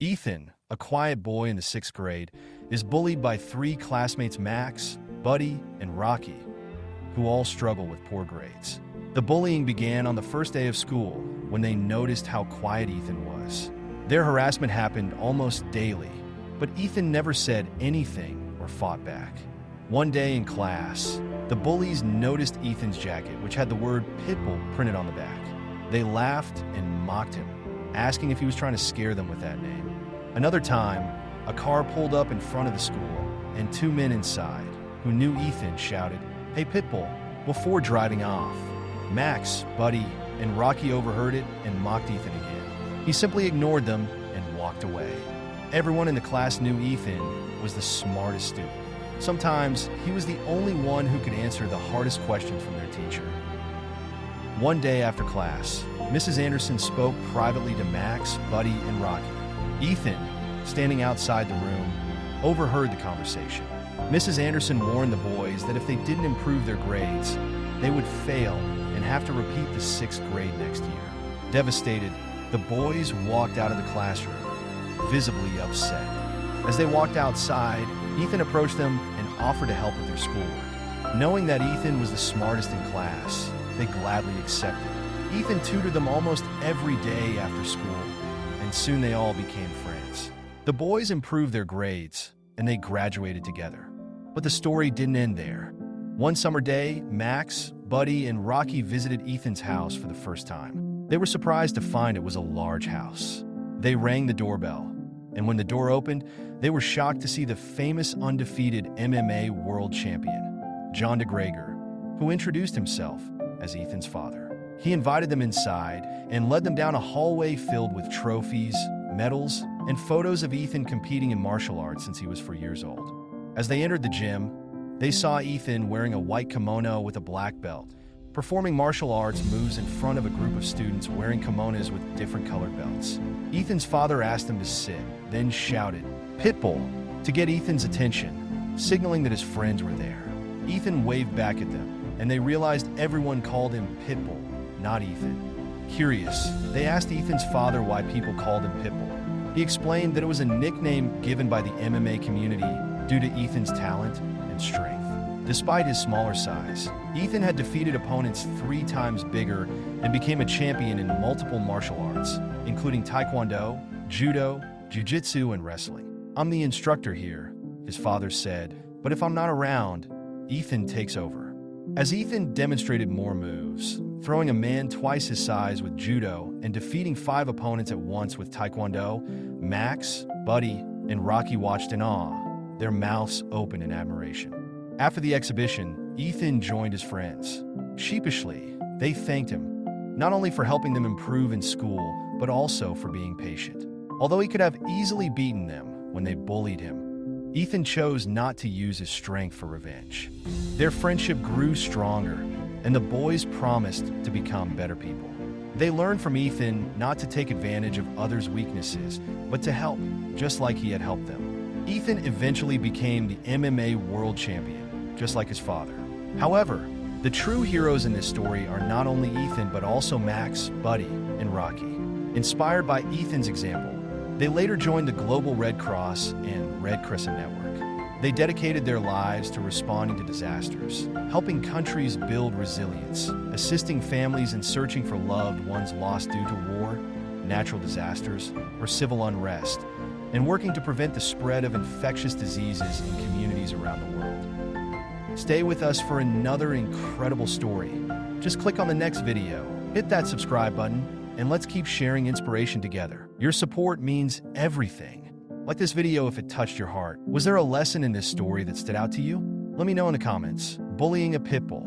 Ethan, a quiet boy in the 6th grade, is bullied by 3 classmates Max, Buddy, and Rocky, who all struggle with poor grades. The bullying began on the first day of school when they noticed how quiet Ethan was. Their harassment happened almost daily, but Ethan never said anything or fought back. One day in class, the bullies noticed Ethan's jacket, which had the word Pitbull printed on the back. They laughed and mocked him, asking if he was trying to scare them with that name. Another time, a car pulled up in front of the school, and 2 men inside, who knew Ethan, shouted, "Hey Pitbull," before driving off. Max, Buddy, and Rocky overheard it and mocked Ethan again. He simply ignored them and walked away. Everyone in the class knew Ethan was the smartest student. Sometimes, he was the only one who could answer the hardest questions from their teacher. One day after class, Mrs. Anderson spoke privately to Max, Buddy, and Rocky. Ethan, standing outside the room, overheard the conversation. Mrs. Anderson warned the boys that if they didn't improve their grades, they would fail and have to repeat the 6th grade next year. Devastated, the boys walked out of the classroom, visibly upset. As they walked outside, Ethan approached them and offered to help with their schoolwork. Knowing that Ethan was the smartest in class, they gladly accepted. Ethan tutored them almost every day after school, and soon they all became friends. The boys improved their grades, and they graduated together. But the story didn't end there. One summer day, Max, Buddy, and Rocky visited Ethan's house for the first time. They were surprised to find it was a large house. They rang the doorbell, and when the door opened, they were shocked to see the famous undefeated MMA world champion, John DeGrager, who introduced himself as Ethan's father. He invited them inside and led them down a hallway filled with trophies, medals, and photos of Ethan competing in martial arts since he was 4 years old. As they entered the gym, they saw Ethan wearing a white kimono with a black belt, performing martial arts moves in front of a group of students wearing kimonos with different colored belts. Ethan's father asked him to sit, then shouted, "Pitbull," to get Ethan's attention, signaling that his friends were there. Ethan waved back at them, and they realized everyone called him Pitbull, not Ethan. Curious, they asked Ethan's father why people called him Pitbull. He explained that it was a nickname given by the MMA community due to Ethan's talent and strength. Despite his smaller size, Ethan had defeated opponents 3 times bigger and became a champion in multiple martial arts, including Taekwondo, Judo, Jiu-Jitsu, and wrestling. "I'm the instructor here," his father said, "but if I'm not around, Ethan takes over." As Ethan demonstrated more moves, throwing a man twice his size with Judo and defeating 5 opponents at once with Taekwondo, Max, Buddy, and Rocky watched in awe, their mouths open in admiration. After the exhibition, Ethan joined his friends. Sheepishly, they thanked him, not only for helping them improve in school, but also for being patient. Although he could have easily beaten them when they bullied him, Ethan chose not to use his strength for revenge. Their friendship grew stronger, and the boys promised to become better people. They learned from Ethan not to take advantage of others' weaknesses, but to help, just like he had helped them. Ethan eventually became the MMA world champion, just like his father. However, the true heroes in this story are not only Ethan, but also Max, Buddy, and Rocky. Inspired by Ethan's example, they later joined the Global Red Cross and Red Crescent Network. They dedicated their lives to responding to disasters, helping countries build resilience, assisting families in searching for loved ones lost due to war, natural disasters, or civil unrest, and working to prevent the spread of infectious diseases in communities around the world. Stay with us for another incredible story. Just click on the next video, hit that subscribe button, and let's keep sharing inspiration together. Your support means everything. Like this video if it touched your heart. Was there a lesson in this story that stood out to you? Let me know in the comments. Bullying a Pitbull.